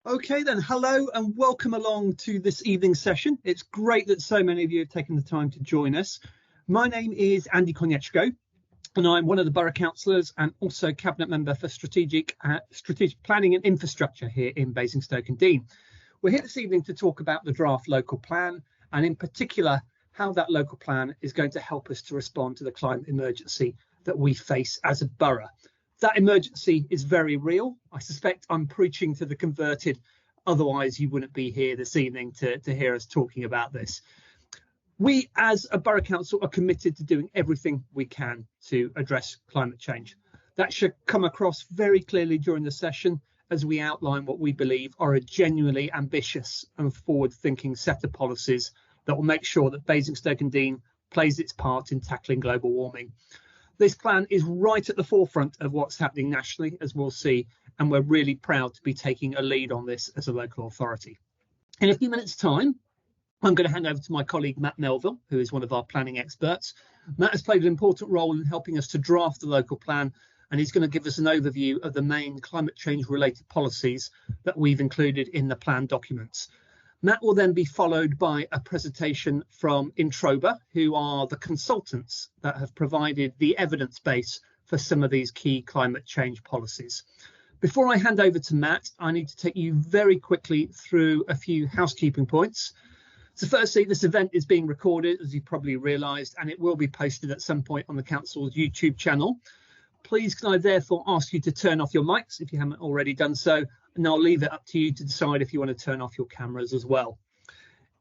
Okay then, hello and welcome along to this evening's session. It's great that so many of you have taken the time to join us. My name is Andy Konietzko and I'm one of the Borough Councillors and also Cabinet Member for Strategic Planning and Infrastructure here in Basingstoke and Deane. We're here this evening to talk about the draft local plan and in particular how that local plan is going to help us to respond to the climate emergency that we face as a borough. That emergency is very real. I suspect I'm preaching to the converted, otherwise you wouldn't be here this evening to hear us talking about this. We as a borough council are committed to doing everything we can to address climate change. That should come across very clearly during the session as we outline what we believe are a genuinely ambitious and forward-thinking set of policies that will make sure that Basingstoke and Deane plays its part in tackling global warming. This plan is right at the forefront of what's happening nationally, as we'll see, and we're really proud to be taking a lead on this as a local authority. In a few minutes' time, I'm going to hand over to my colleague Matt Melville, who is one of our planning experts. Matt has played an important role in helping us to draft the local plan, and he's going to give us an overview of the main climate change related policies that we've included in the plan documents. Matt will then be followed by a presentation from Introba, who are the consultants that have provided the evidence base for some of these key climate change policies. Before I hand over to Matt, I need to take you very quickly through a few housekeeping points. So firstly, this event is being recorded, as you probably realised, and it will be posted at some point on the Council's YouTube channel. Please can I therefore ask you to turn off your mics if you haven't already done so, and I'll leave it up to you to decide if you want to turn off your cameras as well.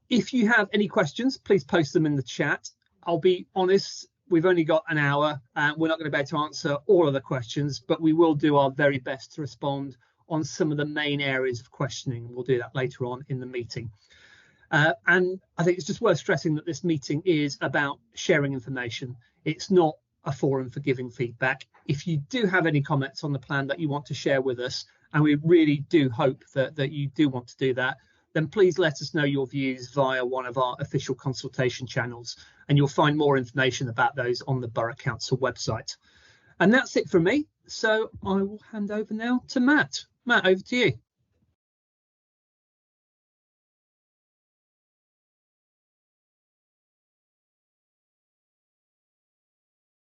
If you have any questions, please post them in the chat. I'll be honest, we've only got an hour and we're not going to be able to answer all of the questions, but we will do our very best to respond on some of the main areas of questioning. We'll do that later on in the meeting. And I think it's just worth stressing that this meeting is about sharing information. It's not a forum for giving feedback. If you do have any comments on the plan that you want to share with us, and we really do hope that you do want to do that, then please let us know your views via one of our official consultation channels, and you'll find more information about those on the Borough Council website. And that's it from me, so I will hand over now to Matt. Matt, over to you.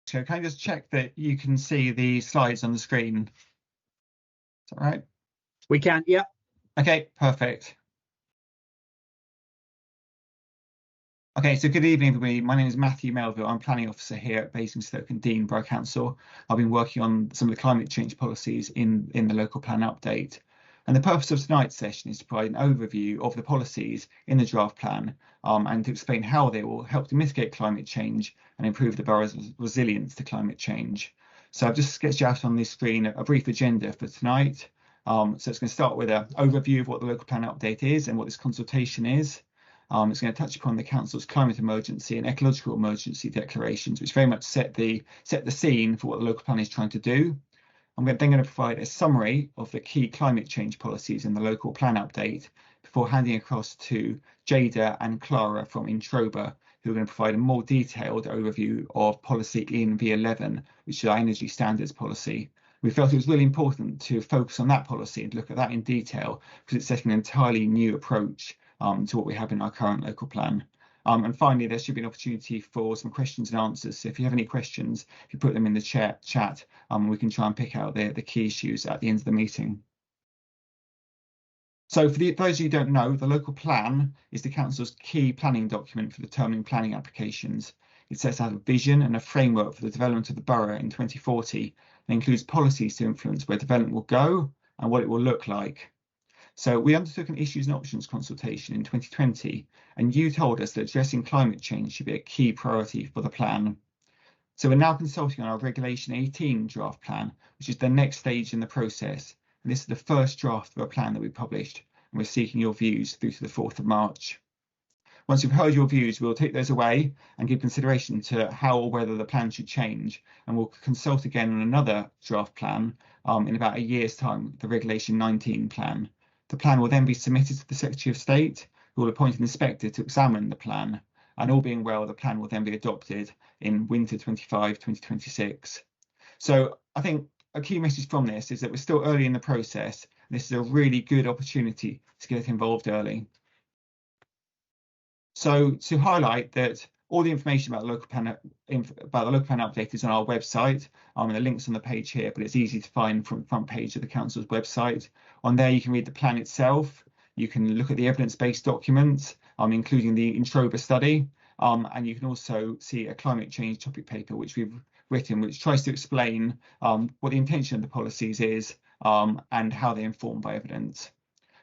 So can I just check that you can see the slides on the screen? Is that right? We can, yeah. Okay, perfect. Okay, so good evening, everybody. My name is Matthew Melville. I'm Planning Officer here at Basingstoke and Deane Borough Council. I've been working on some of the climate change policies in the local plan update. And the purpose of tonight's session is to provide an overview of the policies in the draft plan and to explain how they will help to mitigate climate change and improve the borough's resilience to climate change. So I've just sketched out on this screen a brief agenda for tonight. So it's going to start with an overview of what the local plan update is and what this consultation is. It's going to touch upon the Council's climate emergency and ecological emergency declarations, which very much set the scene for what the local plan is trying to do. I'm then going to provide a summary of the key climate change policies in the local plan update before handing across to Jada and Clara from Introba, who are going to provide a more detailed overview of policy ENV11, which is our energy standards policy. We felt it was really important to focus on that policy and look at that in detail because it's setting an entirely new approach to what we have in our current local plan. And finally, there should be an opportunity for some questions and answers. So if you have any questions, if you put them in the chat, we can try and pick out the key issues at the end of the meeting. So for those of you who don't know, the local plan is the Council's key planning document for determining planning applications. It sets out a vision and a framework for the development of the borough in 2040 and includes policies to influence where development will go and what it will look like. So we undertook an issues and options consultation in 2020, and you told us that addressing climate change should be a key priority for the plan. So we're now consulting on our Regulation 18 draft plan, which is the next stage in the process. And this is the first draft of a plan that we published, and we're seeking your views through to the 4th of March. Once you've heard your views, we'll take those away and give consideration to how or whether the plan should change, and we'll consult again on another draft plan in about a year's time, the Regulation 19 plan. The plan will then be submitted to the Secretary of State, who will appoint an inspector to examine the plan, and all being well, the plan will then be adopted in winter 25-2026. So I think a key message from this is that we're still early in the process, This is a really good opportunity to get involved early. So to highlight that all the information about the local plan update is on our website. The link's on the page here, but it's easy to find from the front page of the council's website. On there, you can read the plan itself. You can look at the evidence-based documents, including the Introba study, and you can also see a climate change topic paper which we've written, which tries to explain what the intention of the policies is and how they're informed by evidence.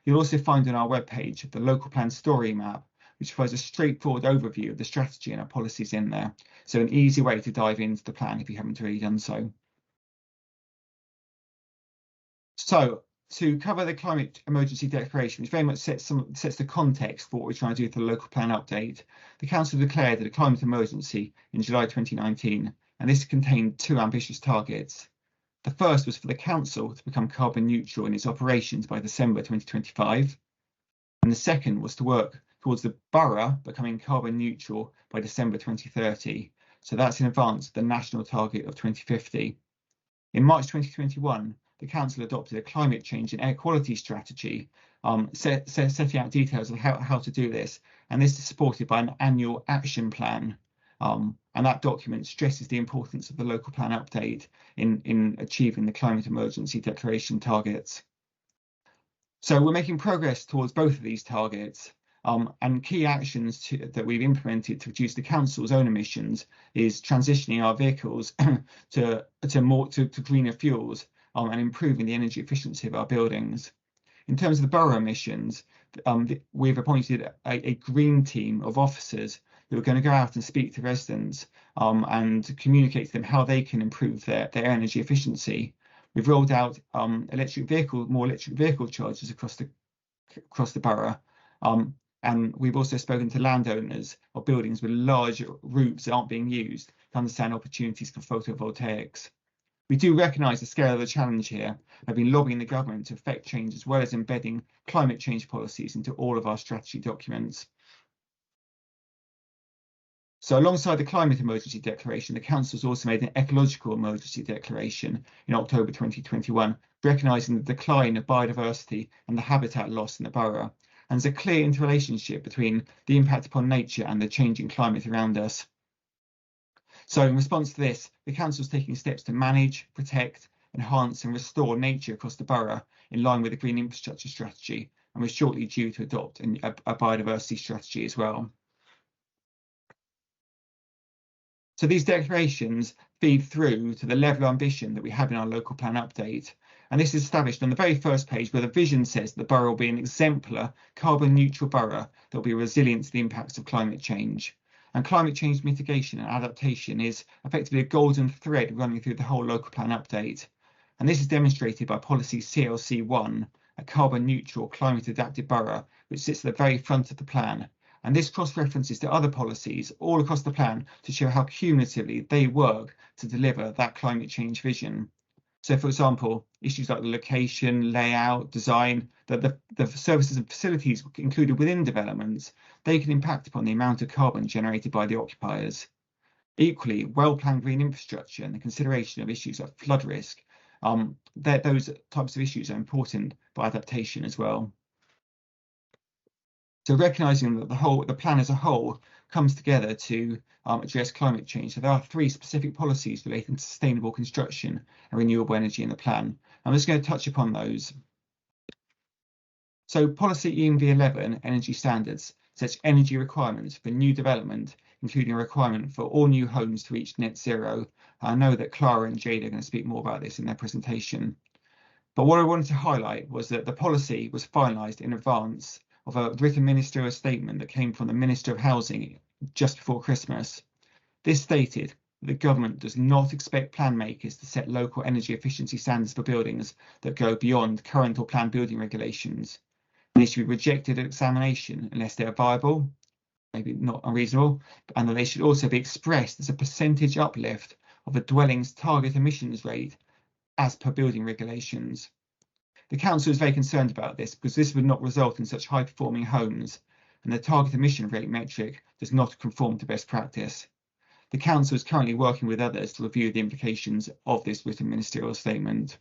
You'll also find on our webpage the local plan story map, which provides a straightforward overview of the strategy and our policies in there. So an easy way to dive into the plan if you haven't already done so. So to cover the climate emergency declaration, which very much sets the context for what we're trying to do for the local plan update, the council declared that a climate emergency in July 2019, and this contained two ambitious targets. The first was for the council to become carbon neutral in its operations by December 2025. And the second was to work towards the borough becoming carbon neutral by December 2030. So that's in advance of the national target of 2050. In March 2021, the council adopted a climate change and air quality strategy, setting out details of how to do this. And this is supported by an annual action plan. And that document stresses the importance of the local plan update in achieving the climate emergency declaration targets. So we're making progress towards both of these targets, and key actions that we've implemented to reduce the council's own emissions is transitioning our vehicles to greener fuels and improving the energy efficiency of our buildings. In terms of the borough emissions, we've appointed a green team of officers who are going to go out and speak to residents and communicate to them how they can improve their energy efficiency. We've rolled out more electric vehicle chargers across the borough, and we've also spoken to landowners of buildings with large roofs that aren't being used to understand opportunities for photovoltaics. We do recognise the scale of the challenge here and have been lobbying the government to effect change as well as embedding climate change policies into all of our strategy documents. So alongside the climate emergency declaration, the council has also made an ecological emergency declaration in October 2021, recognising the decline of biodiversity and the habitat loss in the borough. And there's a clear interrelationship between the impact upon nature and the changing climate around us. So in response to this, the council is taking steps to manage, protect, enhance and restore nature across the borough in line with the Green Infrastructure Strategy, and we're shortly due to adopt a biodiversity strategy as well. So these declarations feed through to the level of ambition that we have in our local plan update. And this is established on the very first page where the vision says the borough will be an exemplar carbon neutral borough that will be resilient to the impacts of climate change. And climate change mitigation and adaptation is effectively a golden thread running through the whole local plan update. And this is demonstrated by policy CLC1, a carbon neutral climate adapted borough, which sits at the very front of the plan. And this cross-references to other policies all across the plan to show how cumulatively they work to deliver that climate change vision. So, for example, issues like the location, layout, design, the services and facilities included within developments, they can impact upon the amount of carbon generated by the occupiers. Equally, well-planned green infrastructure and the consideration of issues like flood risk, those types of issues are important for adaptation as well. So recognising that the plan as a whole comes together to address climate change. So there are three specific policies relating to sustainable construction and renewable energy in the plan. I'm just going to touch upon those. So policy ENV11, energy standards, sets energy requirements for new development, including a requirement for all new homes to reach net zero. I know that Clara and Jade are going to speak more about this in their presentation. But what I wanted to highlight was that the policy was finalised in advance of a written ministerial statement that came from the Minister of Housing just before Christmas. This stated that the government does not expect plan makers to set local energy efficiency standards for buildings that go beyond current or planned building regulations. They should be rejected at examination unless they are viable, maybe not unreasonable, and that they should also be expressed as a percentage uplift of a dwelling's target emissions rate as per building regulations. The council is very concerned about this because this would not result in such high-performing homes, and the target emission rate metric does not conform to best practice. The council is currently working with others to review the implications of this written ministerial statement.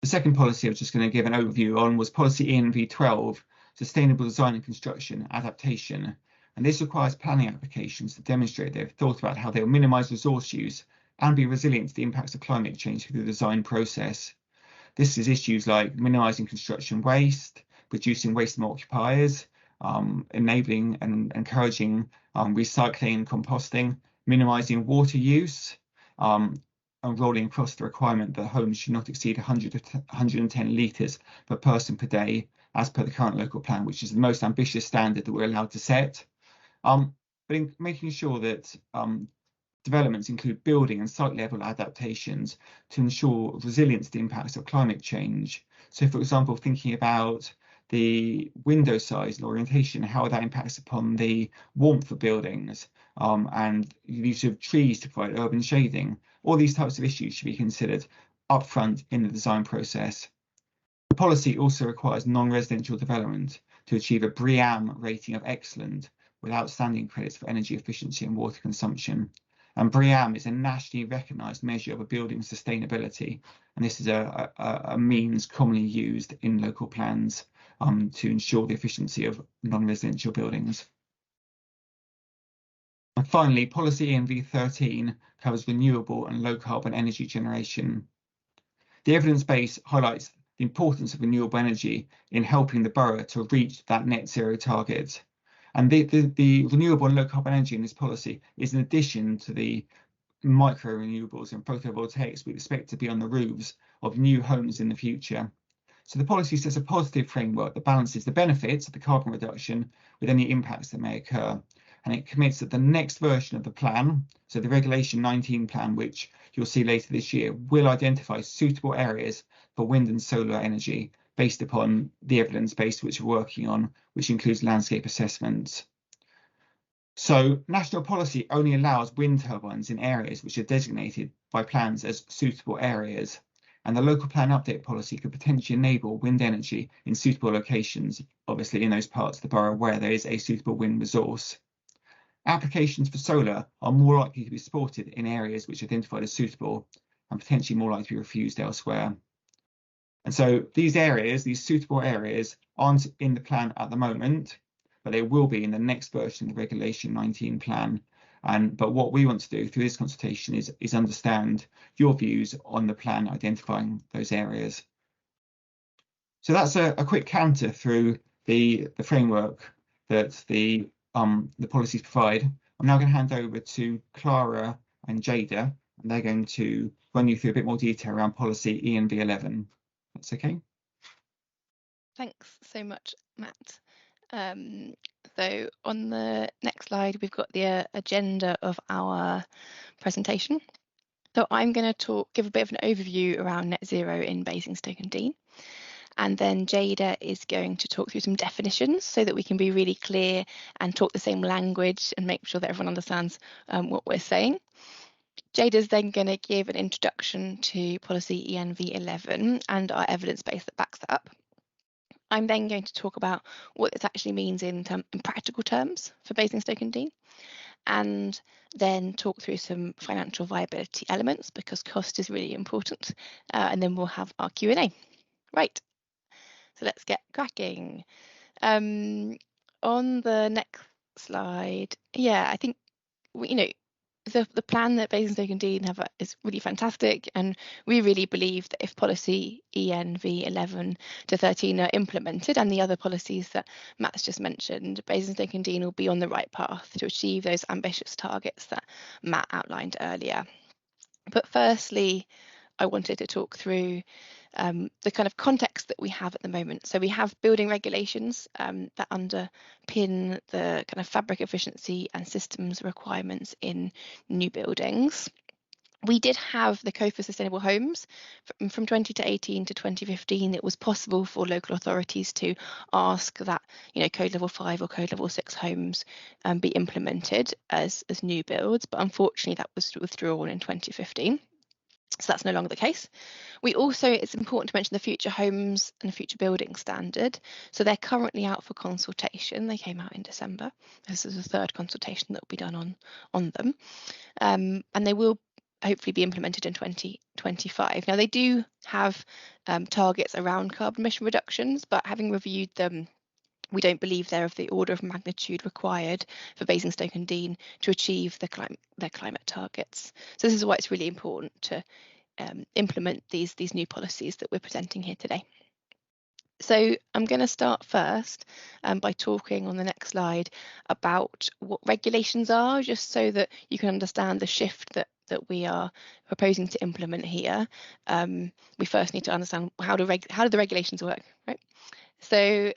The second policy I was just going to give an overview on was policy ENV 12, Sustainable Design and Construction Adaptation. And this requires planning applications to demonstrate they've thought about how they'll minimise resource use and be resilient to the impacts of climate change through the design process. This is issues like minimising construction waste, reducing waste from occupiers, enabling and encouraging recycling and composting, minimising water use, and rolling across the requirement that homes should not exceed 110 litres per person per day, as per the current local plan, which is the most ambitious standard that we're allowed to set. But in making sure that developments include building and site level adaptations to ensure resilience to the impacts of climate change. So, for example, thinking about the window size and orientation, how that impacts upon the warmth of buildings, and the use of trees to provide urban shading. All these types of issues should be considered upfront in the design process. The policy also requires non-residential development to achieve a BREEAM rating of excellent with outstanding credits for energy efficiency and water consumption. And BREEAM is a nationally recognised measure of a building's sustainability, and this is a means commonly used in local plans to ensure the efficiency of non-residential buildings. And finally, policy ENV 13 covers renewable and low carbon energy generation. The evidence base highlights the importance of renewable energy in helping the borough to reach that net zero target. And the renewable and low carbon energy in this policy is in addition to the micro renewables and photovoltaics we expect to be on the roofs of new homes in the future. So the policy sets a positive framework that balances the benefits of the carbon reduction with any impacts that may occur. And it commits that the next version of the plan, so the Regulation 19 plan, which you'll see later this year, will identify suitable areas for wind and solar energy based upon the evidence base which we're working on, which includes landscape assessments. So national policy only allows wind turbines in areas which are designated by plans as suitable areas. And the local plan update policy could potentially enable wind energy in suitable locations, obviously in those parts of the borough where there is a suitable wind resource. Applications for solar are more likely to be supported in areas which are identified as suitable and potentially more likely to be refused elsewhere. And so these areas, these suitable areas, aren't in the plan at the moment, but they will be in the next version of the Regulation 19 plan. But what we want to do through this consultation is understand your views on the plan identifying those areas. So that's a quick canter through the framework that the policies provide. I'm now going to hand over to Clara and Jada, and they're going to run you through a bit more detail around policy ENV 11. That's okay. Thanks so much, Matt. So on the next slide, we've got the agenda of our presentation. So I'm going to give a bit of an overview around net zero in Basingstoke-on-Deane. And then Jada is going to talk through some definitions so that we can be really clear and talk the same language and make sure that everyone understands what we're saying. Jada's then going to give an introduction to policy ENV 11 and our evidence base that backs that up. I'm then going to talk about what this actually means in practical terms for Basingstoke-on-Deane, and then talk through some financial viability elements because cost is really important, and then we'll have our Q&A. Right, so let's get cracking. On the next slide, I think the plan that Basingstoke-on-Deane have is really fantastic, and we really believe that if policy ENV 11 to 13 are implemented and the other policies that Matt's just mentioned, Basingstoke-on-Deane will be on the right path to achieve those ambitious targets that Matt outlined earlier. But firstly, I wanted to talk through the kind of context that we have at the moment. So we have building regulations that underpin the kind of fabric efficiency and systems requirements in new buildings. We did have the Code for Sustainable Homes. From 2018 to 2015, it was possible for local authorities to ask that Code Level 5 or Code Level 6 homes be implemented as new builds, but unfortunately that was withdrawn in 2015. So that's no longer the case. It's important to mention the Future Homes and Future Building Standard. So they're currently out for consultation. They came out in December. This is the third consultation that will be done on them. And they will hopefully be implemented in 2025. Now, they do have targets around carbon emission reductions, but having reviewed them, we don't believe they're of the order of magnitude required for Basingstoke-on-Deane to achieve their climate targets. So this is why it's really important to implement these new policies that we're presenting here today. So I'm going to start first by talking on the next slide about what regulations are, just so that you can understand the shift that we are proposing to implement here. We first need to understand how do the regulations work, right? So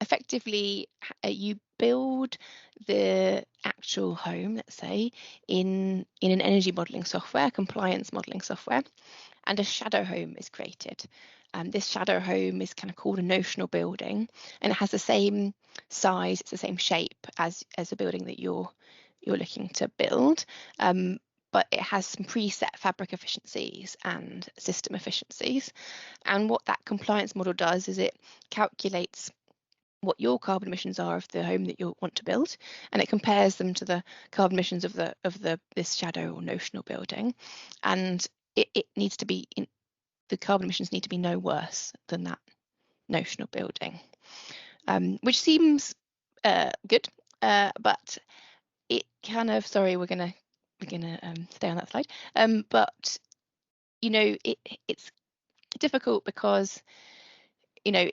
effectively, you build the actual home, let's say, in an energy modelling software, compliance modelling software, and a shadow home is created. This shadow home is kind of called a notional building, and it has the same size, it's the same shape as a building that you're looking to build, but it has some preset fabric efficiencies and system efficiencies. And what that compliance model does is it calculates what your carbon emissions are of the home that you want to build, and it compares them to the carbon emissions of this shadow or notional building, and it needs to be the carbon emissions need to be no worse than that notional building, which seems good, but it kind of, sorry, we're gonna stay on that slide, but you know, it's difficult because, you know,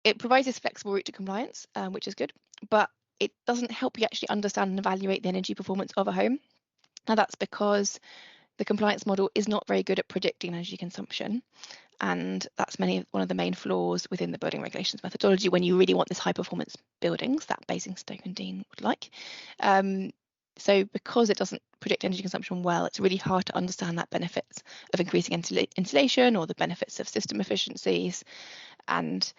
it provides this flexible route to compliance, which is good, but it doesn't help you actually understand and evaluate the energy performance of a home. Now, that's because the compliance model is not very good at predicting energy consumption, and that's one of the main flaws within the building regulations methodology when you really want this high performance buildings that Basingstoke-on-Deane would like. So because it doesn't predict energy consumption well, it's really hard to understand that benefits of increasing insulation or the benefits of system efficiencies, and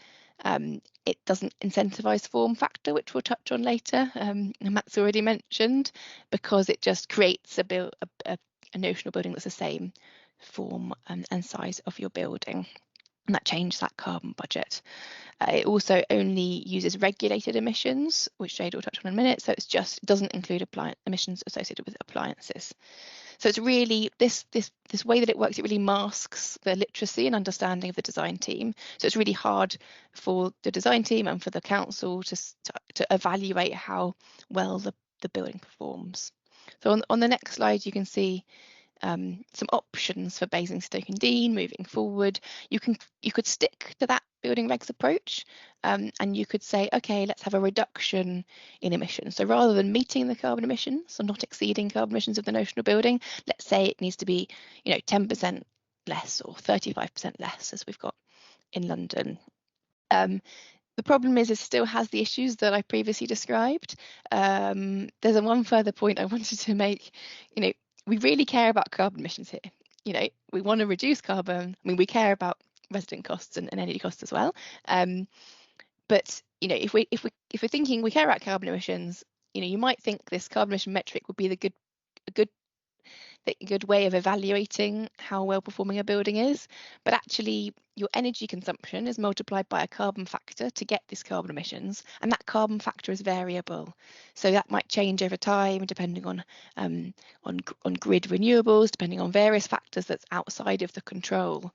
it doesn't incentivize form factor, which we'll touch on later, and Matt's already mentioned, because it just creates a notional building that's the same form and size of your building, and that changes that carbon budget. It also only uses regulated emissions, which Jade will touch on in a minute, so it doesn't include emissions associated with appliances. So it's really this way that it works, it really masks the literacy and understanding of the design team. So it's really hard for the design team and for the council to evaluate how well the building performs. So on the next slide, you can see some options for Basingstoke-on-Deane moving forward. You could stick to that building regs approach, and you could say, okay, let's have a reduction in emissions. So rather than meeting the carbon emissions or not exceeding carbon emissions of the notional building, let's say it needs to be 10% less or 35% less, as we've got in London. The problem is it still has the issues that I previously described. There's one further point I wanted to make. We really care about carbon emissions here. We want to reduce carbon. I mean, we care about resident costs and energy costs as well. But if we're thinking we care about carbon emissions, you might think this carbon emission metric would be a good way of evaluating how well performing a building is, but actually your energy consumption is multiplied by a carbon factor to get this carbon emissions, and that carbon factor is variable, so that might change over time depending on grid renewables, depending on various factors that's outside of the control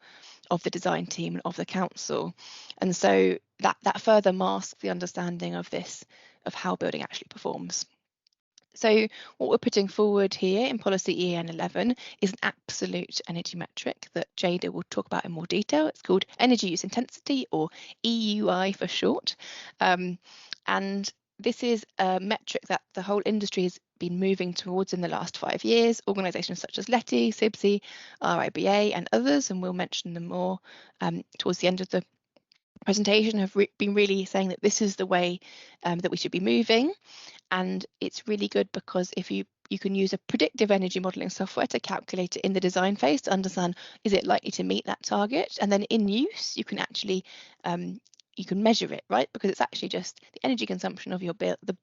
of the design team and of the council, and so that further masks the understanding of how building actually performs. So what we're putting forward here in policy EN 11 is an absolute energy metric that Jada will talk about in more detail. It's called energy use intensity, or EUI for short. And this is a metric that the whole industry has been moving towards in the last 5 years. Organisations such as LETI, CIBSE, RIBA and others, and we'll mention them more towards the end of the presentation, have been really saying that this is the way that we should be moving. And it's really good because if you can use a predictive energy modelling software to calculate it in the design phase to understand, is it likely to meet that target? And then in use, you can actually you can measure it, right? Because it's actually just the energy consumption of your bill, the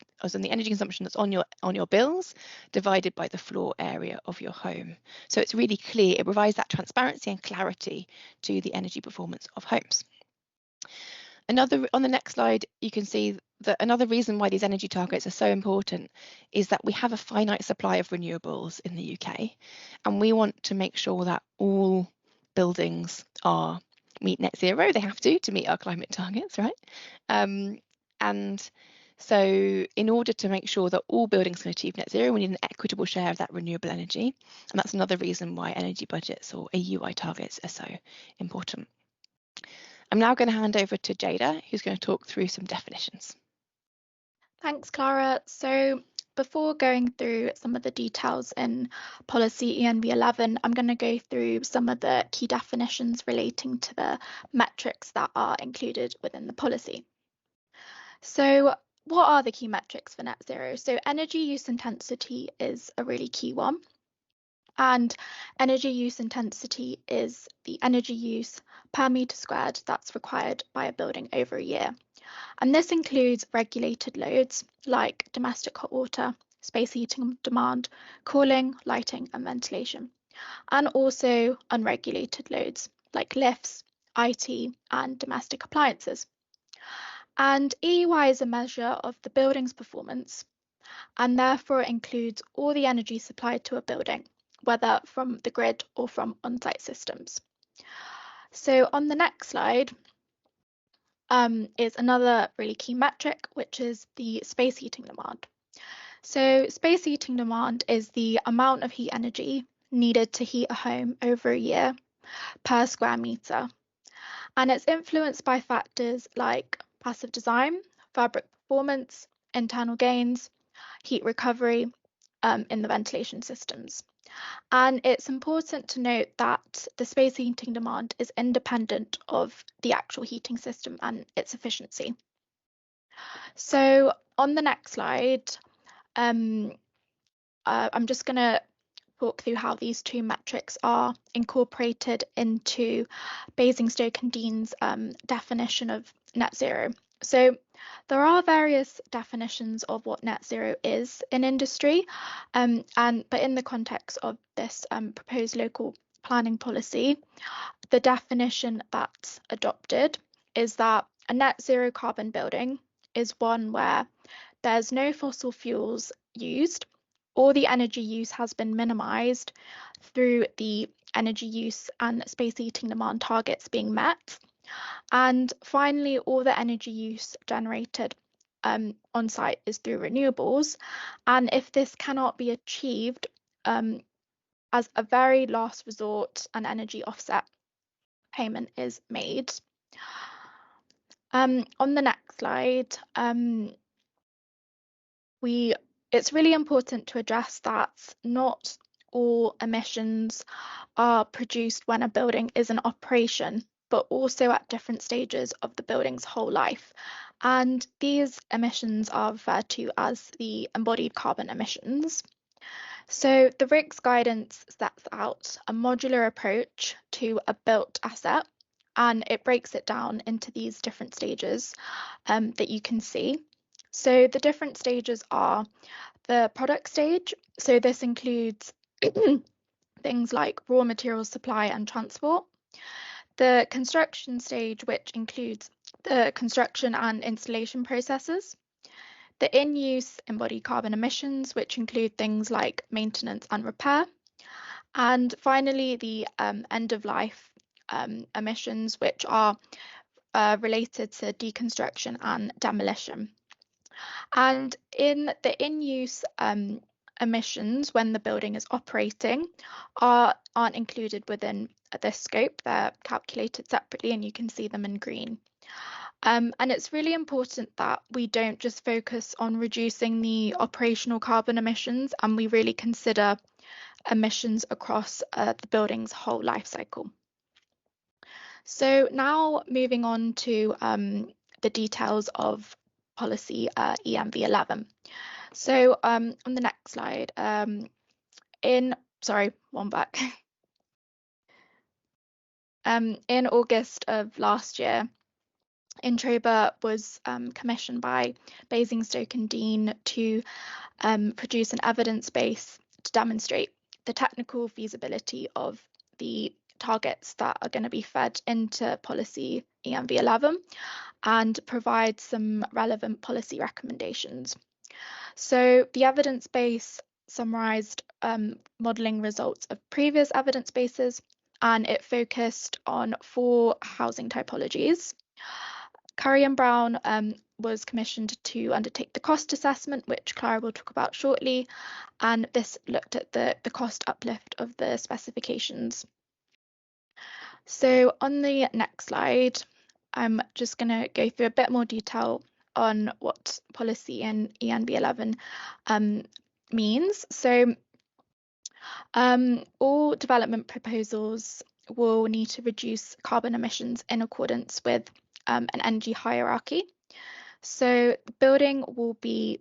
energy consumption that's on your bills divided by the floor area of your home. So it's really clear. It provides that transparency and clarity to the energy performance of homes. On the next slide, you can see that another reason why these energy targets are so important is that we have a finite supply of renewables in the UK, and we want to make sure that all buildings meet net zero. They have to meet our climate targets, right? And so in order to make sure that all buildings can achieve net zero, we need an equitable share of that renewable energy. And that's another reason why energy budgets or AUI targets are so important. I'm now going to hand over to Jada, who's going to talk through some definitions. Thanks, Clara. So before going through some of the details in policy ENV11, I'm going to go through some of the key definitions relating to the metrics that are included within the policy. So what are the key metrics for net zero? So energy use intensity is a really key one. And energy use intensity is the energy use per metre squared that's required by a building over a year. And this includes regulated loads like domestic hot water, space heating demand, cooling, lighting and ventilation, and also unregulated loads like lifts, IT and domestic appliances. And EUI is a measure of the building's performance, and therefore it includes all the energy supplied to a building, whether from the grid or from on-site systems. So on the next slide is another really key metric, which is the space heating demand. So space heating demand is the amount of heat energy needed to heat a home over a year per square metre. And it's influenced by factors like passive design, fabric performance, internal gains, heat recovery in the ventilation systems. And it's important to note that the space heating demand is independent of the actual heating system and its efficiency. So on the next slide, I'm just going to talk through how these two metrics are incorporated into Basingstoke and Dean's definition of net zero. So there are various definitions of what net zero is in industry, but in the context of this proposed local planning policy, the definition that's adopted is that a net zero carbon building is one where there's no fossil fuels used, or the energy use has been minimised through the energy use and space heating demand targets being met. And finally, all the energy use generated on site is through renewables. And if this cannot be achieved as a very last resort, an energy offset payment is made. On the next slide, it's really important to address that not all emissions are produced when a building is in operation, but also at different stages of the building's whole life. And these emissions are referred to as the embodied carbon emissions. So the RIGS guidance sets out a modular approach to a built asset, and it breaks it down into these different stages that you can see. So the different stages are the product stage. So this includes things like raw material supply and transport. The construction stage, which includes the construction and installation processes. The in-use embodied carbon emissions, which include things like maintenance and repair. And finally, the end-of-life emissions, which are related to deconstruction and demolition. And in the in-use emissions, when the building is operating, aren't included within this scope. They're calculated separately, and you can see them in green. And it's really important that we don't just focus on reducing the operational carbon emissions, and we really consider emissions across the building's whole life cycle. So now moving on to the details of policy ENV11. So on the next slide, in August of last year, Introba was commissioned by Basingstoke and Dean to produce an evidence base to demonstrate the technical feasibility of the targets that are going to be fed into policy ENV11. and provide some relevant policy recommendations. So the evidence base summarised modelling results of previous evidence bases, and it focused on 4 housing typologies. Curry and Brown was commissioned to undertake the cost assessment, which Clara will talk about shortly, and this looked at the cost uplift of the specifications. So on the next slide, I'm just going to go through a bit more detail on what policy in ENV 11 means. So all development proposals will need to reduce carbon emissions in accordance with an energy hierarchy. So the building will be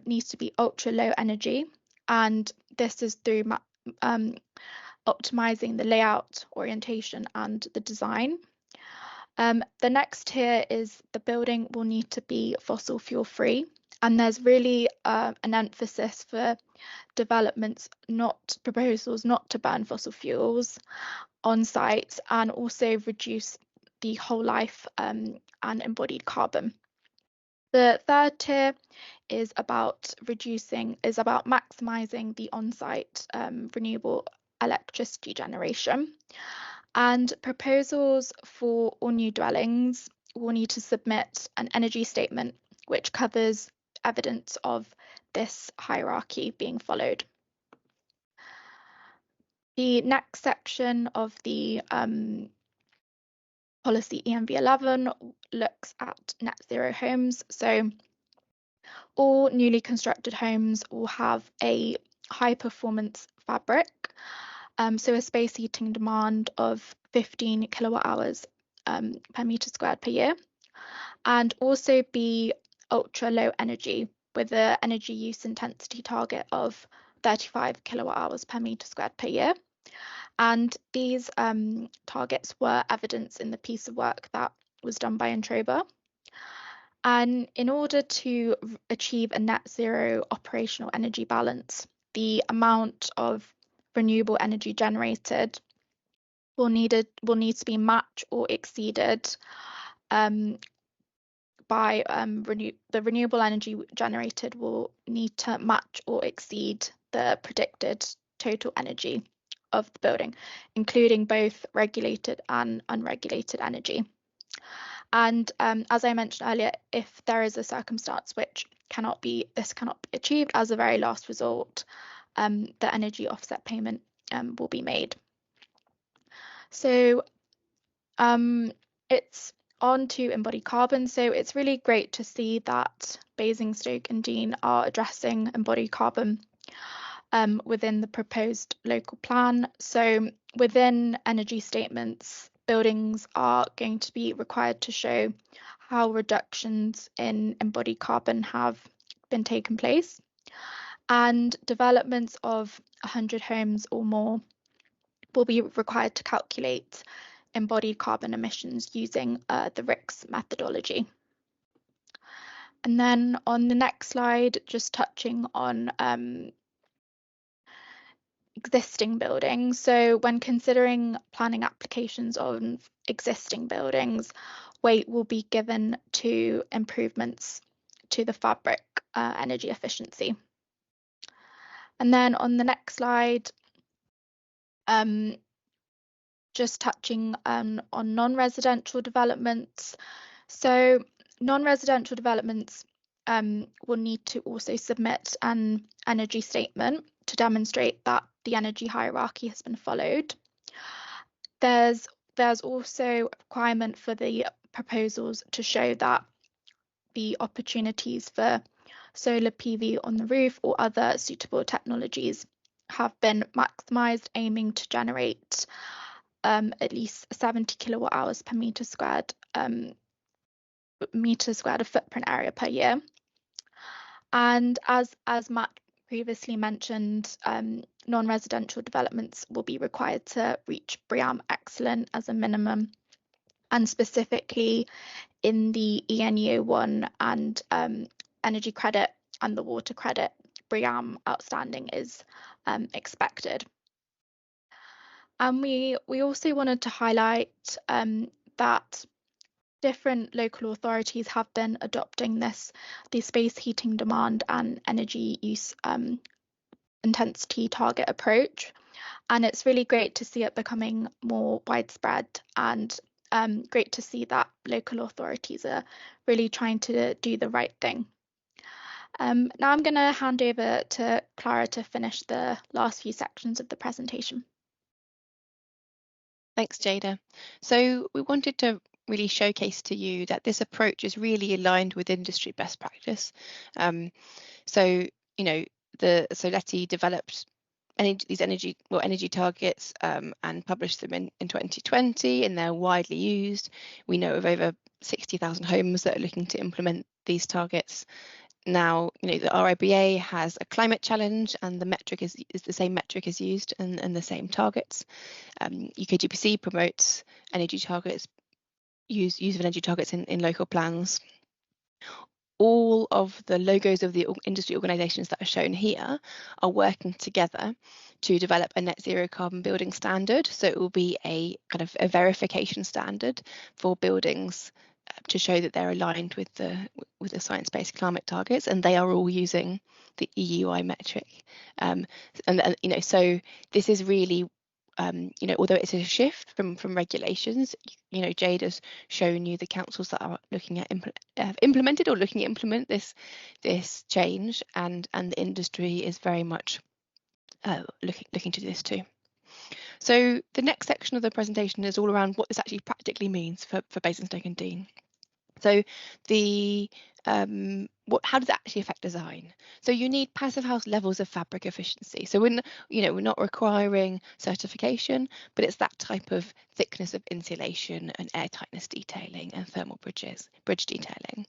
needs to be ultra low energy, and this is through optimizing the layout, orientation, and the design. The next here is the building will need to be fossil fuel free, and there's really an emphasis for proposals not to burn fossil fuels on site, and also reduce the whole life and embodied carbon. The third tier is about maximizing the on-site renewable electricity generation. And proposals for all new dwellings will need to submit an energy statement which covers evidence of this hierarchy being followed. The next section of the policy ENV 11 looks at net zero homes. So all newly constructed homes will have a high performance fabric, so a space heating demand of 15 kilowatt hours per meter squared per year, and also be ultra low energy with an energy use intensity target of 35 kilowatt hours per meter squared per year. And these targets were evidenced in the piece of work that was done by Introba. And in order to achieve a net zero operational energy balance, the amount of renewable energy generated will need to be matched or exceeded by the renewable energy generated will need to match or exceed the predicted total energy of the building, including both regulated and unregulated energy. And as I mentioned earlier, if there is a circumstance which cannot be achieved, as a very last resort, the energy offset payment will be made. So it's on to embodied carbon. So it's really great to see that Basingstoke and Deane are addressing embodied carbon within the proposed local plan. So within energy statements, buildings are going to be required to show how reductions in embodied carbon have been taken place, and developments of 100 homes or more will be required to calculate embodied carbon emissions using the RICS methodology. And then on the next slide, just touching on existing buildings. So when considering planning applications on existing buildings, weight will be given to improvements to the fabric energy efficiency. And then on the next slide, just touching on non-residential developments. So non-residential developments will need to also submit an energy statement to demonstrate that the energy hierarchy has been followed. There's also a requirement for the proposals to show that the opportunities for solar PV on the roof or other suitable technologies have been maximised, aiming to generate at least 70 kilowatt hours per meter squared of footprint area per year. And as Matt previously mentioned, non-residential developments will be required to reach BREEAM Excellent as a minimum, and specifically in the ENEO 1 and energy credit and the water credit, BREEAM Outstanding is expected. And we also wanted to highlight that different local authorities have been adopting the space heating demand and energy use intensity target approach. And it's really great to see it becoming more widespread, and great to see that local authorities are really trying to do the right thing. Now I'm going to hand over to Clara to finish the last few sections of the presentation. Thanks, Jada. So we wanted to really showcase to you that this approach is really aligned with industry best practice. So LETI developed these energy targets and published them in 2020, and they're widely used. We know of over 60,000 homes that are looking to implement these targets. Now, the RIBA has a climate challenge, and the metric is the same metric is used and the same targets. UKGPC promotes energy targets, use of energy targets in local plans. All of the logos of the industry organisations that are shown here are working together to develop a net zero carbon building standard. So it will be a kind of a verification standard for buildings to show that they're aligned with the science-based climate targets, and they are all using the EUI metric. So this is really, although it's a shift from regulations, Jada's shown you the councils that are looking at implemented or looking to implement this change, and the industry is very much looking to this too. So the next section of the presentation is all around what this actually practically means for Basingstoke and Deane. So how does it actually affect design? So you need passive house levels of fabric efficiency. So we're not requiring certification, but it's that type of thickness of insulation and airtightness detailing and thermal bridge detailing.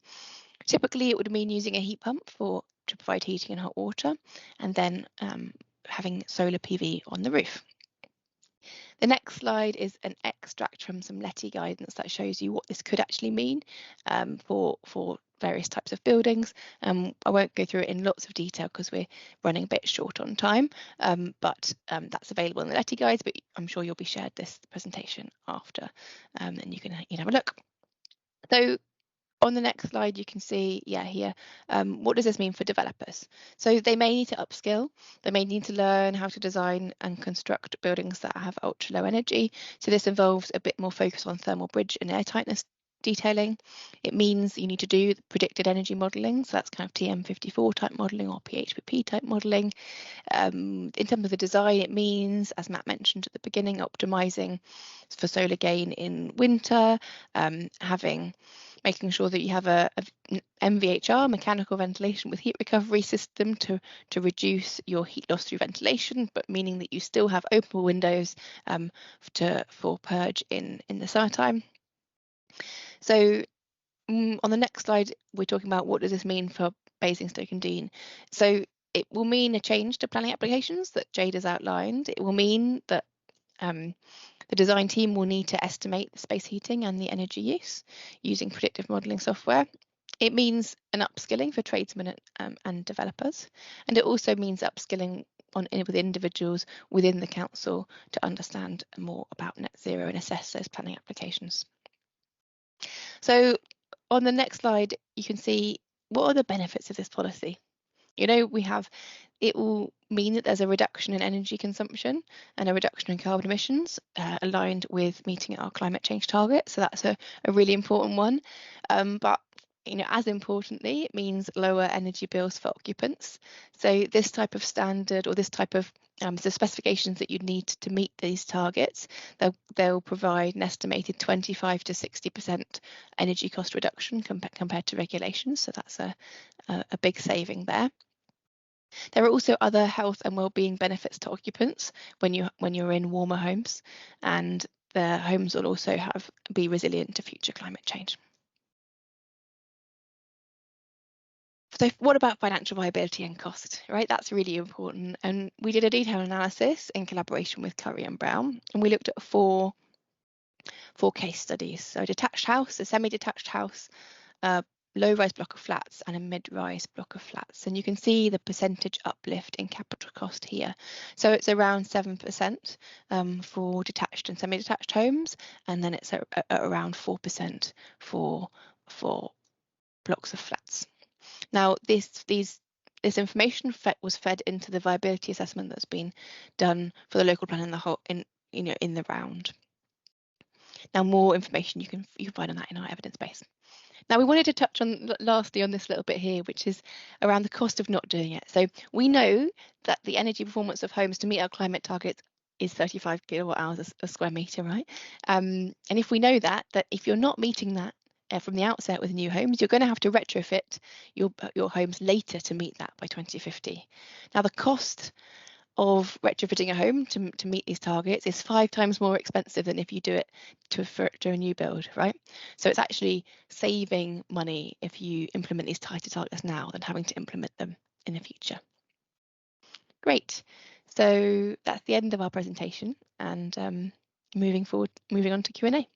Typically, it would mean using a heat pump to provide heating and hot water, and then having solar PV on the roof. The next slide is an extract from some LETI guidance that shows you what this could actually mean for various types of buildings. I won't go through it in lots of detail because we're running a bit short on time, but that's available in the LETI guides, but I'm sure you'll be shared this presentation after, and you can have a look. So on the next slide, you can see, here, what does this mean for developers? So they may need to upskill, they may need to learn how to design and construct buildings that have ultra low energy. So this involves a bit more focus on thermal bridge and airtightness detailing. It means you need to do predicted energy modelling, so that's kind of TM54 type modelling or PHPP type modelling. In terms of the design, it means, as Matt mentioned at the beginning, optimising for solar gain in winter, making sure that you have a MVHR, mechanical ventilation with heat recovery system to reduce your heat loss through ventilation, but meaning that you still have open windows for purge in the summertime. So on the next slide, we're talking about what does this mean for Basingstoke and Deane. So it will mean a change to planning applications that Jade has outlined. It will mean that the design team will need to estimate the space heating and the energy use using predictive modelling software. It means an upskilling for tradesmen and developers, and it also means upskilling with individuals within the council to understand more about net zero and assess those planning applications. So on the next slide, you can see what are the benefits of this policy. It will mean that there's a reduction in energy consumption and a reduction in carbon emissions aligned with meeting our climate change target. So that's a really important one. But as importantly, it means lower energy bills for occupants. So this type of standard, or this type of the specifications that you need to meet these targets, they'll provide an estimated 25 to 60% energy cost reduction compared to regulations. So that's a big saving there. There are also other health and well-being benefits to occupants when you're in warmer homes, and the homes will also be resilient to future climate change. So what about financial viability and cost, right? That's really important. And we did a detailed analysis in collaboration with Curry and Brown, and we looked at four case studies. So a detached house, a semi-detached house, low-rise block of flats and a mid-rise block of flats. And you can see the percentage uplift in capital cost here. So it's around 7% for detached and semi-detached homes, and then it's at around 4% for blocks of flats. Now, this information was fed into the viability assessment that's been done for the local plan in the whole in the round. Now, more information you can find on that in our evidence base. Now, we wanted to touch on lastly on this little bit here, which is around the cost of not doing it. So we know that the energy performance of homes to meet our climate targets is 35 kilowatt hours a square metre, right? And if we know that if you're not meeting that from the outset with new homes, you're going to have to retrofit your homes later to meet that by 2050. Now, the cost of retrofitting a home to meet these targets is 5 times more expensive than if you do it to a new build, right? So it's actually saving money if you implement these tighter targets now than having to implement them in the future. Great. So that's the end of our presentation, and moving on to Q&A.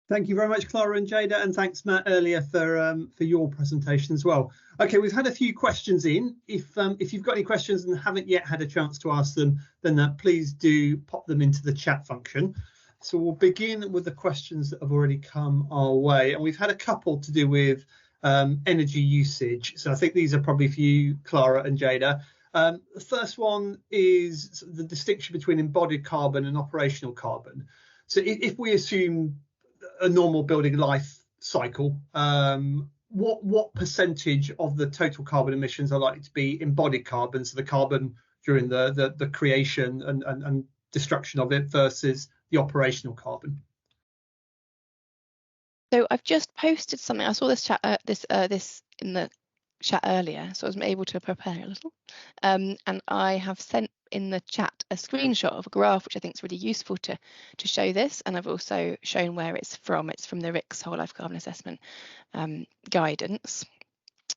Thank you very much, Clara and Jada, and thanks, Matt, earlier for your presentation as well. Okay, we've had a few questions in. If you've got any questions and haven't yet had a chance to ask them, then please do pop them into the chat function. So we'll begin with the questions that have already come our way, and we've had a couple to do with energy usage. So I think these are probably for you, Clara and Jada. The first one is the distinction between embodied carbon and operational carbon. So if we assume a normal building life cycle, what percentage of the total carbon emissions are likely to be embodied carbon, so the carbon during the creation and destruction of it, versus the operational carbon? So I've just posted something. I saw this chat this in the chat earlier, so I was able to prepare a little, and I have sent in the chat a screenshot of a graph which I think is really useful to show this, and I've also shown where it's from. It's from the RICS Whole Life Carbon Assessment guidance.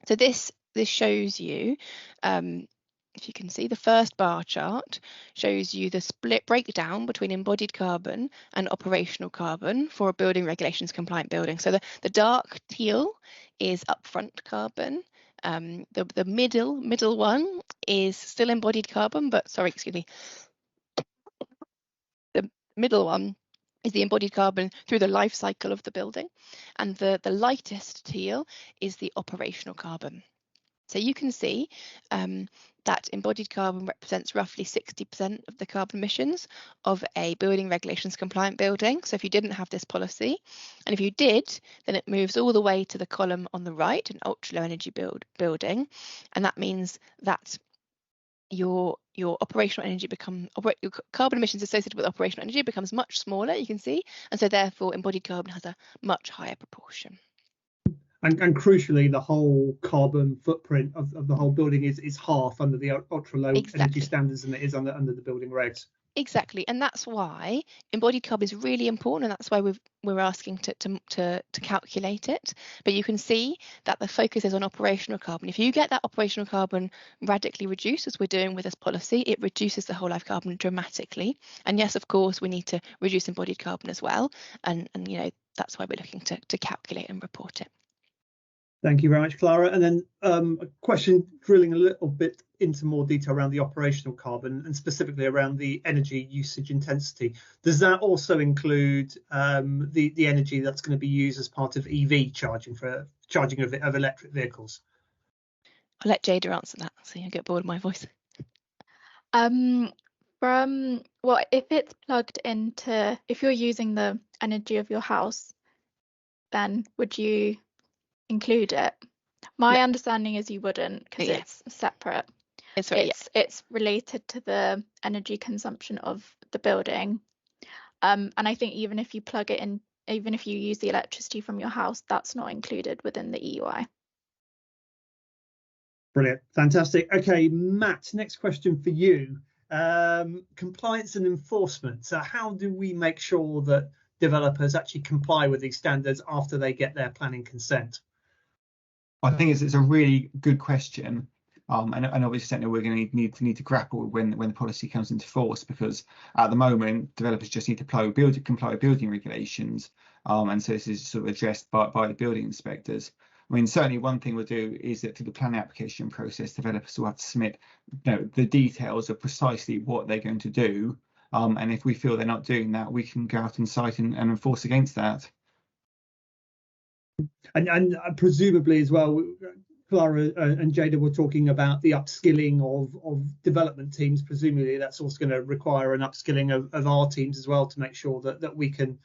So this shows you, if you can see, the first bar chart shows you the split breakdown between embodied carbon and operational carbon for a building regulations compliant building. So the dark teal is upfront carbon. The middle one is still embodied carbon, but sorry, excuse me. The middle one is the embodied carbon through the life cycle of the building, and the lightest teal is the operational carbon. So you can see that embodied carbon represents roughly 60% of the carbon emissions of a building regulations compliant building. So if you didn't have this policy, and if you did, then it moves all the way to the column on the right, an ultra low energy building, and that means that your operational energy your carbon emissions associated with operational energy becomes much smaller, you can see, and so therefore embodied carbon has a much higher proportion. And crucially, the whole carbon footprint of the whole building is half under the ultra low energy standards than it is under the building regs. Exactly, and that's why embodied carbon is really important, and that's why we're asking to calculate it. But you can see that the focus is on operational carbon. If you get that operational carbon radically reduced, as we're doing with this policy, it reduces the whole life carbon dramatically. And yes, of course, we need to reduce embodied carbon as well, and that's why we're looking to calculate and report it. Thank you very much, Clara. And then a question drilling a little bit into more detail around the operational carbon and specifically around the energy usage intensity. Does that also include the energy that's going to be used as part of EV charging for charging of electric vehicles? I'll let Jada answer that so you get bored of my voice. If it's plugged into, if you're using the energy of your house, then would you include it? My understanding is you wouldn't, because it's separate. It's related to the energy consumption of the building, and I think even if you plug it in, even if you use the electricity from your house, that's not included within the EUI. Brilliant, fantastic. Okay, Matt, next question for you. Compliance and enforcement. So how do we make sure that developers actually comply with these standards after they get their planning consent? I think it's a really good question, and obviously something we're going to need to grapple with when the policy comes into force, because at the moment developers just need to comply with building regulations, and so this is sort of addressed by the building inspectors. I mean, certainly one thing we'll do is that through the planning application process, developers will have to submit, the details of precisely what they're going to do. And if we feel they're not doing that, we can go out on site and enforce against that. And presumably as well, Clara and Jada were talking about the upskilling of development teams. Presumably that's also going to require an upskilling of our teams as well to make sure that we can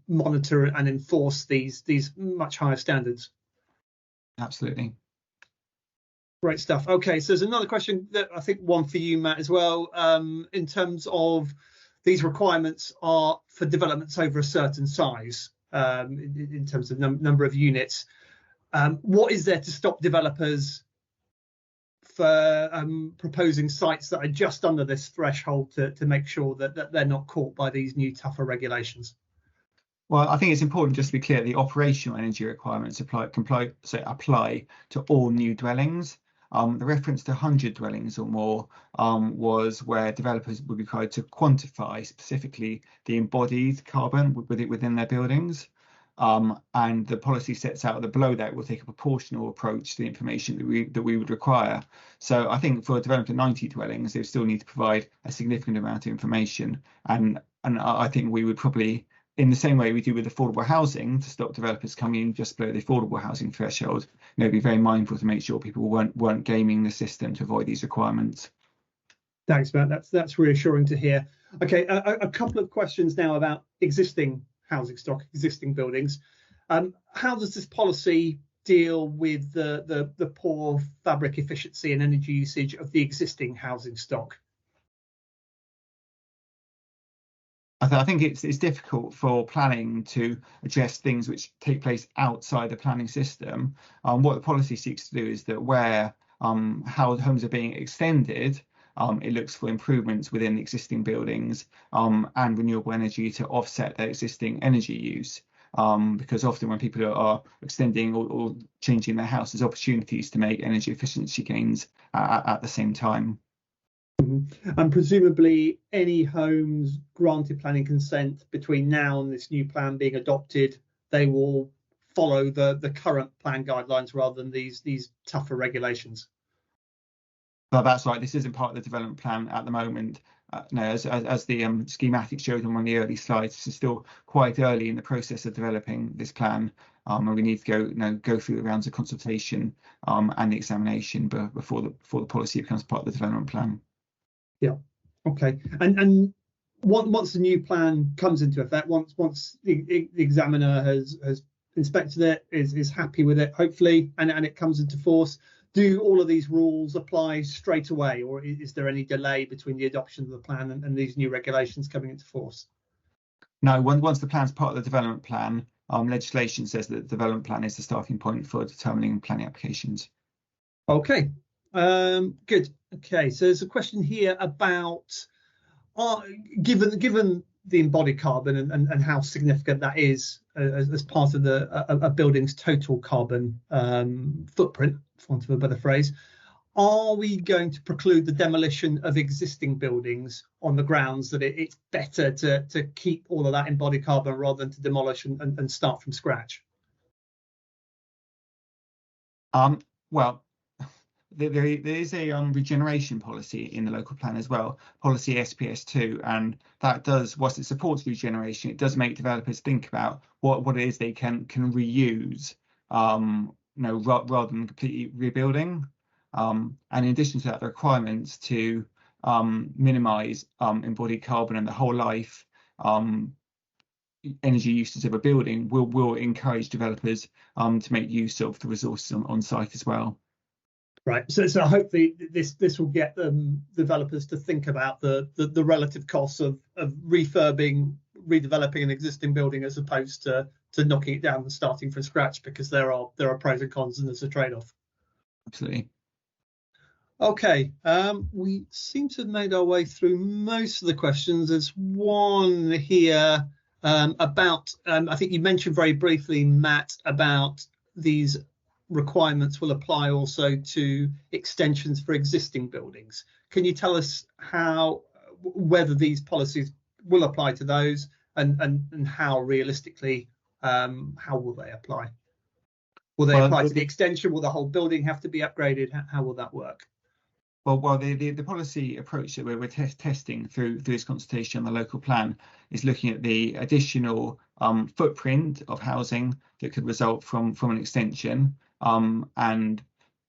monitor and enforce these much higher standards. Absolutely. Great stuff. Okay, so there's another question that I think one for you, Matt, as well. In terms of these requirements are for developments over a certain size, in terms of number of units. What is there to stop developers for proposing sites that are just under this threshold to make sure that they're not caught by these new tougher regulations? Well, I think it's important just to be clear, the operational energy requirements apply to all new dwellings. The reference to 100 dwellings or more was where developers would be required to quantify specifically the embodied carbon within their buildings. And the policy sets out that below that will take a proportional approach to the information that we would require. So I think for a development of 90 dwellings, they still need to provide a significant amount of information. And I think we would probably, in the same way we do with affordable housing, to stop developers coming in just below the affordable housing threshold, be very mindful to make sure people weren't gaming the system to avoid these requirements. Thanks, Matt. That's reassuring to hear. Okay, a couple of questions now about existing housing stock, existing buildings. How does this policy deal with the poor fabric efficiency and energy usage of the existing housing stock? I think it's difficult for planning to address things which take place outside the planning system. What the policy seeks to do is that where how homes are being extended, it looks for improvements within the existing buildings and renewable energy to offset their existing energy use. Because often when people are extending or changing their house, there's opportunities to make energy efficiency gains at the same time. And presumably any homes granted planning consent between now and this new plan being adopted, they will follow the current plan guidelines rather than these tougher regulations. But that's right. This isn't part of the development plan at the moment. No, as the schematic showed on one of the early slides, this is still quite early in the process of developing this plan, and we need to go through the rounds of consultation and the examination before the policy becomes part of the development plan. Yeah. Okay. And once the new plan comes into effect, once the examiner has inspected it, is happy with it, hopefully, and it comes into force, do all of these rules apply straight away, or is there any delay between the adoption of the plan and these new regulations coming into force? No, once the plan's part of the development plan, legislation says that the development plan is the starting point for determining planning applications. Okay. Good. Okay, so there's a question here about given the embodied carbon and how significant that is as part of a building's total carbon footprint, for want of a better phrase, are we going to preclude the demolition of existing buildings on the grounds that it's better to keep all of that embodied carbon rather than to demolish and start from scratch? Well, there is a regeneration policy in the local plan as well, policy SPS2, and that does, whilst it supports regeneration, it does make developers think about what it is they can reuse, rather than completely rebuilding. And in addition to that, the requirements to minimise embodied carbon and the whole life energy uses of a building will encourage developers to make use of the resources on site as well. Right. So hopefully this will get developers to think about the relative costs of redeveloping an existing building as opposed to knocking it down and starting from scratch, because there are pros and cons and there's a trade-off. Absolutely. Okay. We seem to have made our way through most of the questions. There's one here about I think you mentioned very briefly, Matt, about these requirements will apply also to extensions for existing buildings. Can you tell us whether these policies will apply to those and how realistically how will they apply? Will they apply to the extension? Will the whole building have to be upgraded? How will that work? Well, the policy approach that we're testing through this consultation on the local plan is looking at the additional footprint of housing that could result from an extension, and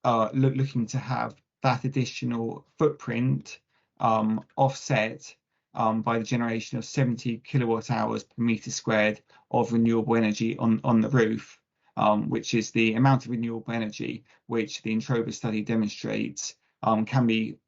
looking to have that additional footprint offset by the generation of 70 kilowatt hours per metre squared of renewable energy on the roof, which is the amount of renewable energy which the Introba study demonstrates can be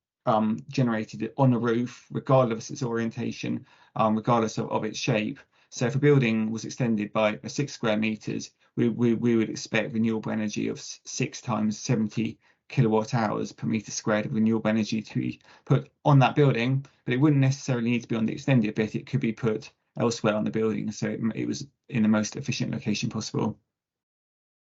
generated on a roof, regardless of its orientation, regardless of its shape. So if a building was extended by 6 square meters, we would expect renewable energy of 6 times 70 kilowatt hours per meter squared of renewable energy to be put on that building, but it wouldn't necessarily need to be on the extended bit. It could be put elsewhere on the building, so it was in the most efficient location possible.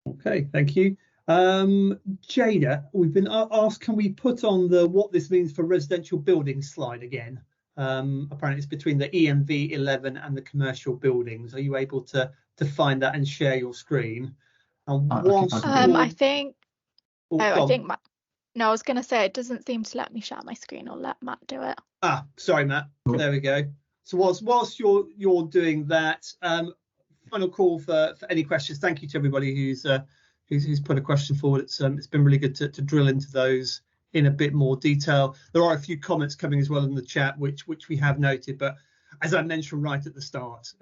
Okay, thank you. Jada, we've been asked, can we put on the what this means for residential buildings slide again? Apparently it's between the ENV 11 and the commercial buildings. Are you able to find that and share your screen? And I think Matt. No, I was going to say it doesn't seem to let me share my screen. I'll let Matt do it. Sorry, Matt. Cool. There we go. So whilst you're doing that, final call for any questions. Thank you to everybody who's put a question forward. It's been really good to drill into those in a bit more detail. There are a few comments coming as well in the chat, which we have noted. But as I mentioned right at the start,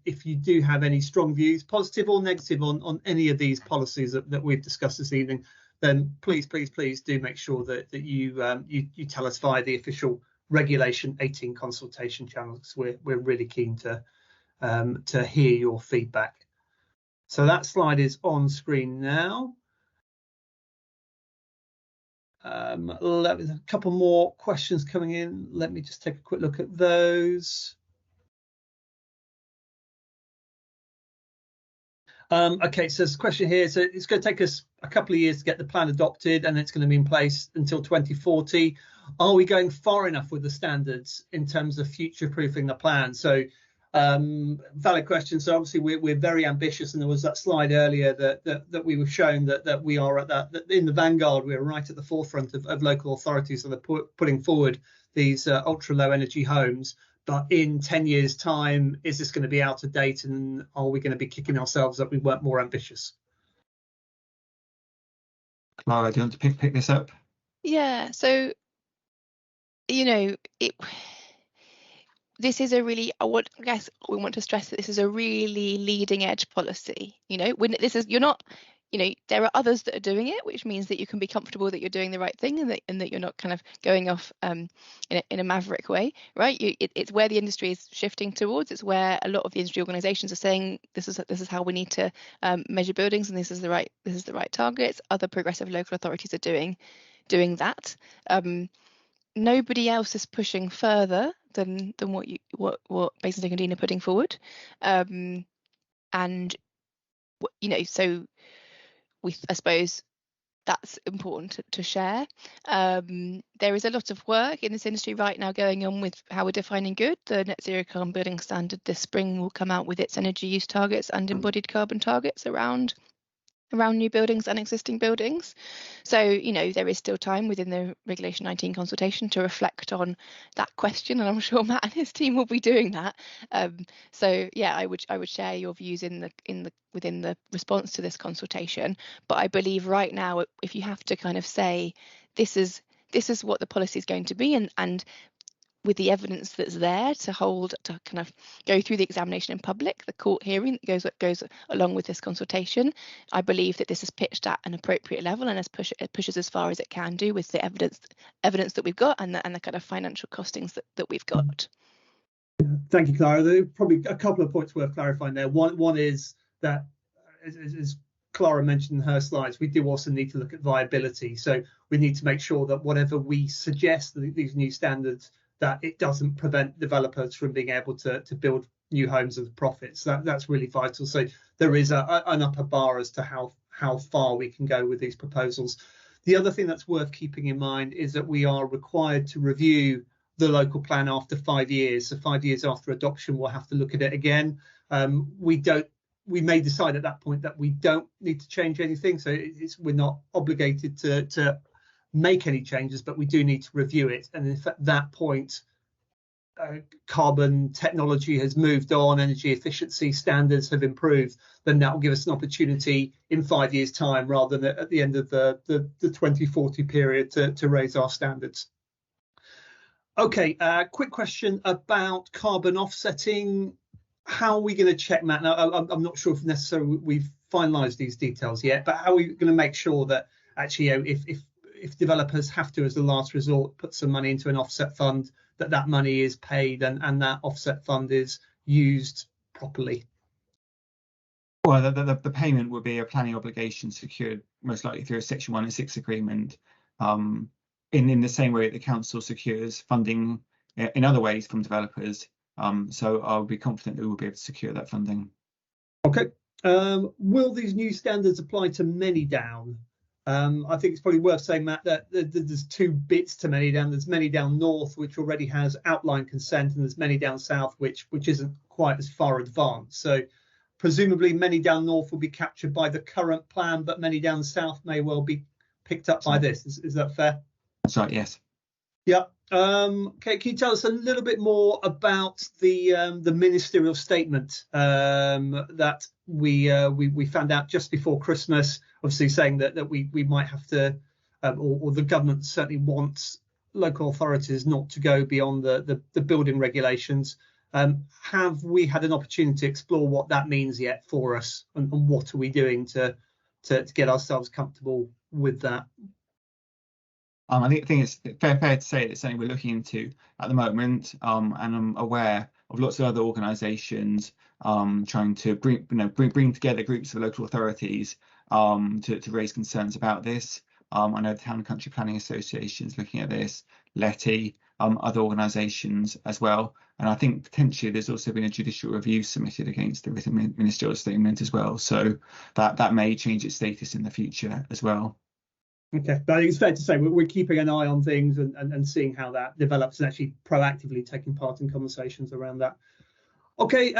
if you do have any strong views, positive or negative, on any of these policies that we've discussed this evening, then please do make sure that you tell us via the official Regulation 18 consultation channels. We're really keen to hear your feedback. So that slide is on screen now. There's a couple more questions coming in. Let me just take a quick look at those. Okay, so there's a question here. So it's going to take us a couple of years to get the plan adopted, and it's going to be in place until 2040. Are we going far enough with the standards in terms of future-proofing the plan? So valid question. So obviously we're very ambitious, and there was that slide earlier that we were showing that we are at that in the vanguard. We're right at the forefront of local authorities that are putting forward these ultra low energy homes. But in 10 years time, is this going to be out of date, and are we going to be kicking ourselves up we weren't more ambitious? Clara, do you want to pick this up? Yeah, so this is a really, I guess we want to stress that this is a really leading edge policy. When you're not, there are others that are doing it, which means that you can be comfortable that you're doing the right thing, and that you're not kind of going off in a maverick way, right? It's where the industry is shifting towards. It's where a lot of the industry organisations are saying this is how we need to measure buildings, and this is the right targets. Other progressive local authorities are doing that. Nobody else is pushing further than what Basingstoke and Deane are putting forward, and so I suppose that's important to share. There is a lot of work in this industry right now going on with how we're defining good. The Net Zero Carbon Building Standard this spring will come out with its energy use targets and embodied carbon targets around new buildings and existing buildings. So there is still time within the Regulation 19 consultation to reflect on that question, and I'm sure Matt and his team will be doing that. So yeah, I would share your views within the response to this consultation. But I believe right now, if you have to kind of say this is what the policy is going to be, and with the evidence that's there to kind of go through the examination in public, the court hearing that goes along with this consultation, I believe that this is pitched at an appropriate level, and it pushes as far as it can do with the evidence that we've got and the kind of financial costings that we've got. Thank you, Clara. There are probably a couple of points worth clarifying there. One is that, as Clara mentioned in her slides, we do also need to look at viability. So we need to make sure that whatever we suggest, these new standards, that it doesn't prevent developers from being able to build new homes with profits. That's really vital. So there is an upper bar as to how far we can go with these proposals. The other thing that's worth keeping in mind is that we are required to review the local plan after 5 years. So 5 years after adoption, we'll have to look at it again. We we may decide at that point that we don't need to change anything. So we're not obligated to make any changes, but we do need to review it. And if at that point carbon technology has moved on, energy efficiency standards have improved, then that will give us an opportunity in 5 years' time, rather than at the end of the 2040 period, to raise our standards. Okay, quick question about carbon offsetting. How are we going to check, Matt? Now, I'm not sure if necessarily we've finalised these details yet, but how are we going to make sure that actually, if developers have to, as a last resort, put some money into an offset fund, that money is paid and that offset fund is used properly? Well, the payment would be a planning obligation secured most likely through a Section 106 agreement, in the same way that the council secures funding in other ways from developers. So I'll be confident that we'll be able to secure that funding. Okay. Will these new standards apply to Manydown? I think it's probably worth saying, Matt, that there's two bits to Manydown. There's Manydown North, which already has outline consent, and there's Manydown South, which isn't quite as far advanced. So presumably Manydown North will be captured by the current plan, but Manydown South may well be picked up by this. Is that fair? That's right, yes. Yeah. Okay, can you tell us a little bit more about the ministerial statement that we found out just before Christmas, obviously saying that we might have to, or the government certainly wants local authorities not to go beyond the building regulations. Have we had an opportunity to explore what that means yet for us, and what are we doing to get ourselves comfortable with that? I think it's fair to say that it's something we're looking into at the moment, and I'm aware of lots of other organisations trying to bring together groups of local authorities to raise concerns about this. I know the Town and Country Planning Association is looking at this, LETI, other organisations as well, and I think potentially there's also been a judicial review submitted against the written ministerial statement as well, so that may change its status in the future as well. Okay, but I think it's fair to say we're keeping an eye on things and seeing how that develops, and actually proactively taking part in conversations around that. Okay,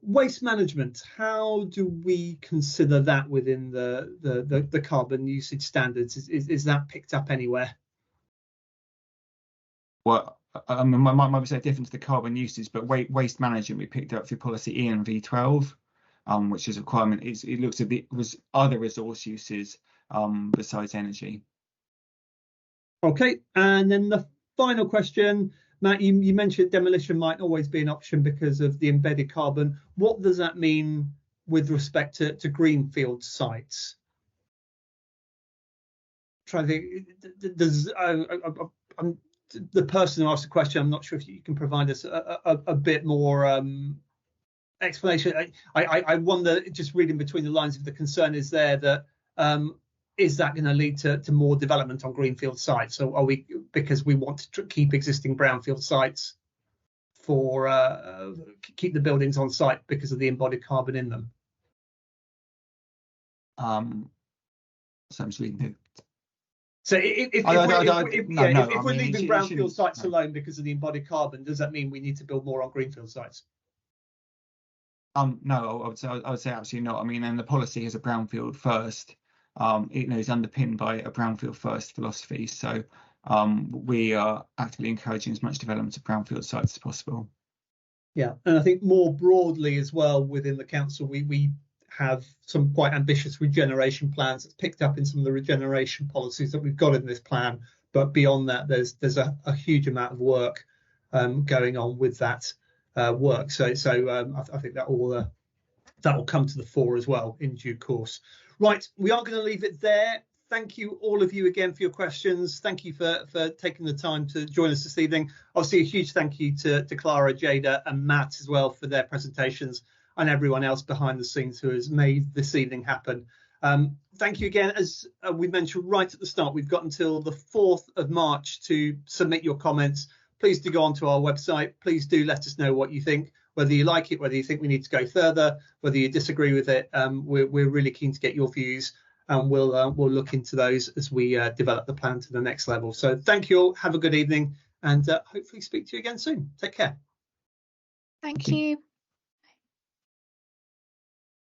waste management. How do we consider that within the carbon usage standards? Is that picked up anywhere? Well, might be slightly different to the carbon usage, but waste management we picked up through policy ENV12, which is a requirement. It looks at the other resource uses besides energy. Okay, and then the final question, Matt, you mentioned demolition might always be an option because of the embedded carbon. What does that mean with respect to greenfield sites? I'm trying to think, the person who asked the question, I'm not sure if you can provide us a bit more explanation. I wonder, just reading between the lines, if the concern is there that is that going to lead to more development on greenfield sites? So are we, because we want to keep existing brownfield sites for keep the buildings on site because of the embodied carbon in them? So I'm just reading it. So if we're leaving brownfield sites alone because of the embodied carbon, does that mean we need to build more on greenfield sites? No, I would say absolutely not. I mean, and the policy is a brownfield first. It is underpinned by a brownfield first philosophy. So we are actively encouraging as much development of brownfield sites as possible. Yeah, and I think more broadly as well within the council, we have some quite ambitious regeneration plans that's picked up in some of the regeneration policies that we've got in this plan. But beyond that, there's a huge amount of work going on with that work. So I think that will come to the fore as well in due course. Right, we are going to leave it there. Thank you, all of you, again for your questions. Thank you for taking the time to join us this evening. Obviously, a huge thank you to Clara, Jada and Matt as well for their presentations, and everyone else behind the scenes who has made this evening happen. Thank you again. As we mentioned right at the start, we've got until the 4th of March to submit your comments. Please do go onto our website. Please do let us know what you think, whether you like it, whether you think we need to go further, whether you disagree with it. We're really keen to get your views, and we'll look into those as we develop the plan to the next level. So thank you all. Have a good evening, and hopefully speak to you again soon. Take care. Thank you.